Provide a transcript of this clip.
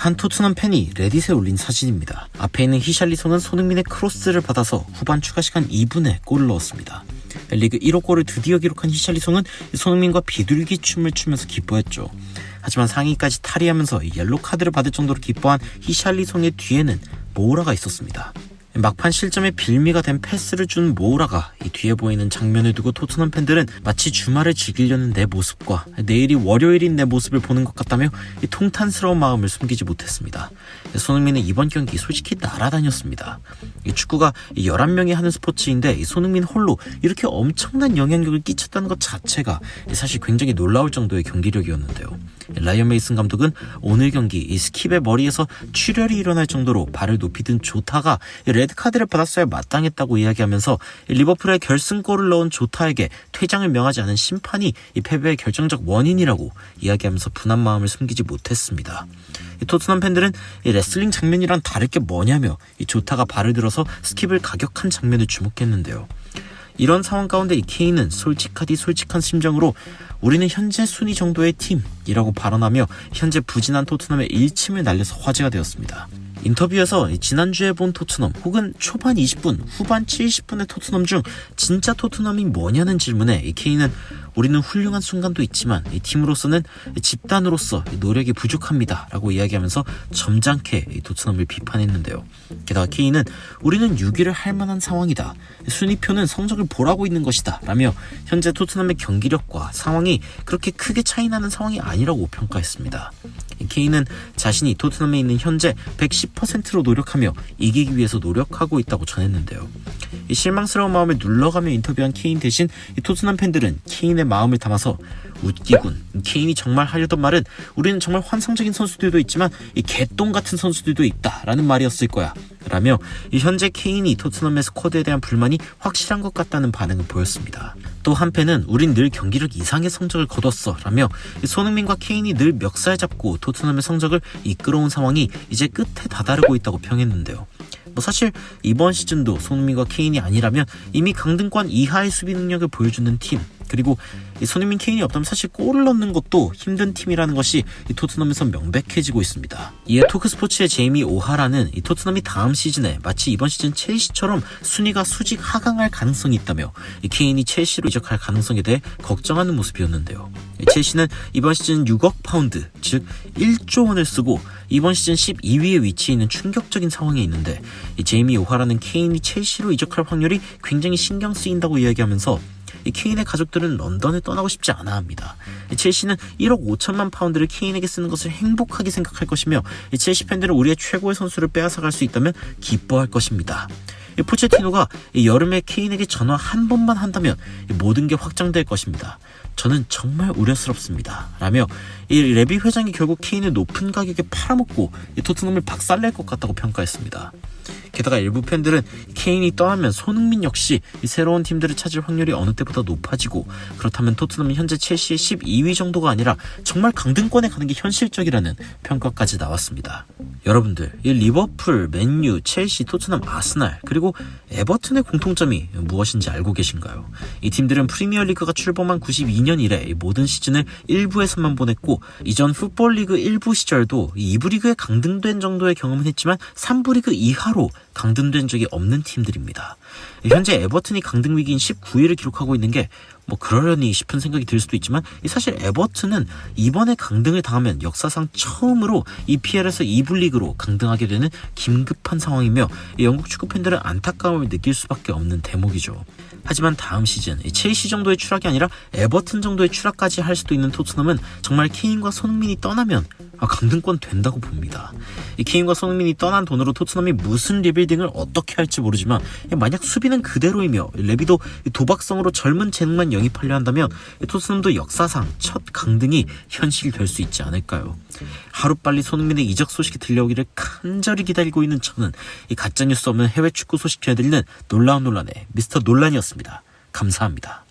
한 토트넘 팬이 레딧에 올린 사진입니다. 앞에 있는 히샬리송은 손흥민의 크로스를 받아서 후반 추가 시간 2분에 골을 넣었습니다. 리그 1호 골을 드디어 기록한 히샬리송은 손흥민과 비둘기 춤을 추면서 기뻐했죠. 하지만 상의까지 탈의하면서 옐로 카드를 받을 정도로 기뻐한 히샬리송의 뒤에는 모우라가 있었습니다. 막판 실점에 빌미가 된 패스를 준 모우라가 이 뒤에 보이는 장면을 두고 토트넘 팬들은 마치 주말을 즐기려는 내 모습과 내일이 월요일인 내 모습을 보는 것 같다며 이 통탄스러운 마음을 숨기지 못했습니다. 손흥민은 이번 경기 솔직히 날아다녔습니다. 이 축구가 11명이 하는 스포츠인데 이 손흥민 홀로 이렇게 엄청난 영향력을 끼쳤다는 것 자체가 사실 굉장히 놀라울 정도의 경기력이었는데요. 라이언 메이슨 감독은 오늘 경기 이 스킵의 머리에서 출혈이 일어날 정도로 발을 높이 든 조타가 레드카드를 받았어야 마땅했다고 이야기하면서 리버풀의 결승골을 넣은 조타에게 퇴장을 명하지 않은 심판이 이 패배의 결정적 원인이라고 이야기하면서 분한 마음을 숨기지 못했습니다. 이 토트넘 팬들은 이 레슬링 장면이랑 다를 게 뭐냐며 이 조타가 발을 들어서 스킵을 가격한 장면을 주목했는데요. 이런 상황 가운데 이 케인은 솔직하디 솔직한 심정으로 우리는 현재 순위 정도의 팀이라고 발언하며 현재 부진한 토트넘의 일침을 날려서 화제가 되었습니다. 인터뷰에서 지난주에 본 토트넘 혹은 초반 20분, 후반 70분의 토트넘 중 진짜 토트넘이 뭐냐는 질문에 이 케인은 우리는 훌륭한 순간도 있지만 이 팀으로서는 집단으로서 노력이 부족합니다 라고 이야기하면서 점잖게 이 토트넘을 비판했는데요. 게다가 케인은 우리는 6위를 할 만한 상황이다. 순위표는 성적을 보라고 있는 것이다 라며 현재 토트넘의 경기력과 상황이 그렇게 크게 차이나는 상황이 아니라고 평가했습니다. 케인은 자신이 토트넘에 있는 현재 110%로 노력하며 이기기 위해서 노력하고 있다고 전했는데요. 실망스러운 마음을 눌러가며 인터뷰한 케인 대신 토트넘 팬들은 케인의 마음을 담아서 웃기군. 케인이 정말 하려던 말은 우리는 정말 환상적인 선수들도 있지만 이 개똥 같은 선수들도 있다 라는 말이었을 거야 라며 현재 케인이 토트넘의 스쿼드에 대한 불만이 확실한 것 같다는 반응을 보였습니다. 또 한편은 우린 늘 경기력 이상의 성적을 거뒀어 라며 손흥민과 케인이 늘 멱살 잡고 토트넘의 성적을 이끌어온 상황이 이제 끝에 다다르고 있다고 평했는데요. 사실 이번 시즌도 손흥민과 케인이 아니라면 이미 강등권 이하의 수비 능력을 보여주는 팀, 그리고 손흥민 케인이 없다면 사실 골을 넣는 것도 힘든 팀이라는 것이 토트넘에서 명백해지고 있습니다. 이에 토크스포츠의 제이미 오하라는 토트넘이 다음 시즌에 마치 이번 시즌 첼시처럼 순위가 수직 하강할 가능성이 있다며 케인이 첼시로 이적할 가능성에 대해 걱정하는 모습이었는데요. 첼시는 이번 시즌 6억 파운드, 즉 1조 원을 쓰고 이번 시즌 12위에 위치해 있는 충격적인 상황에 있는데 제이미 오하라는 케인이 첼시로 이적할 확률이 굉장히 신경 쓰인다고 이야기하면서 케인의 가족들은 런던을 떠나고 싶지 않아 합니다. 첼시는 1억 5천만 파운드를 케인에게 쓰는 것을 행복하게 생각할 것이며 첼시 팬들은 우리의 최고의 선수를 빼앗아갈 수 있다면 기뻐할 것입니다. 포체티노가 여름에 케인에게 전화 한 번만 한다면 모든 게 확정될 것입니다. 저는 정말 우려스럽습니다 라며 레비 회장이 결국 케인을 높은 가격에 팔아먹고 토트넘을 박살낼 것 같다고 평가했습니다. 게다가 일부 팬들은 케인이 떠나면 손흥민 역시 새로운 팀들을 찾을 확률이 어느 때보다 높아지고 그렇다면 토트넘은 현재 첼시의 12위 정도가 아니라 정말 강등권에 가는 게 현실적이라는 평가까지 나왔습니다. 여러분들, 이 리버풀, 맨유, 첼시, 토트넘, 아스날 그리고 에버튼의 공통점이 무엇인지 알고 계신가요? 이 팀들은 프리미어리그가 출범한 92년 이래 모든 시즌을 1부에서만 보냈고 이전 풋볼리그 1부 시절도 2부 리그에 강등된 정도의 경험은 했지만 3부 리그 이하로 강등된 적이 없는 팀들입니다. 현재 에버튼이 강등 위기인 19위를 기록하고 있는 게 그러려니 싶은 생각이 들 수도 있지만 사실 에버튼은 이번에 강등을 당하면 역사상 처음으로 EPL에서 2부 리그로 강등하게 되는 긴급한 상황이며 영국 축구 팬들은 안타까움을 느낄 수밖에 없는 대목이죠. 하지만 다음 시즌 첼시 정도의 추락이 아니라 에버튼 정도의 추락까지 할 수도 있는 토트넘은 정말 케인과 손흥민이 떠나면 강등권 된다고 봅니다. 이 케인과 손흥민이 떠난 돈으로 토트넘이 무슨 리빌딩을 어떻게 할지 모르지만 만약 수비는 그대로이며 레비도 도박성으로 젊은 재능만 영입하려 한다면 토트넘도 역사상 첫 강등이 현실될 수 있지 않을까요? 하루빨리 손흥민의 이적 소식이 들려오기를 간절히 기다리고 있는 저는 이 가짜뉴스 없는 해외 축구 소식 전해드리는 놀라운 논란의 미스터 논란이었습니다. 감사합니다.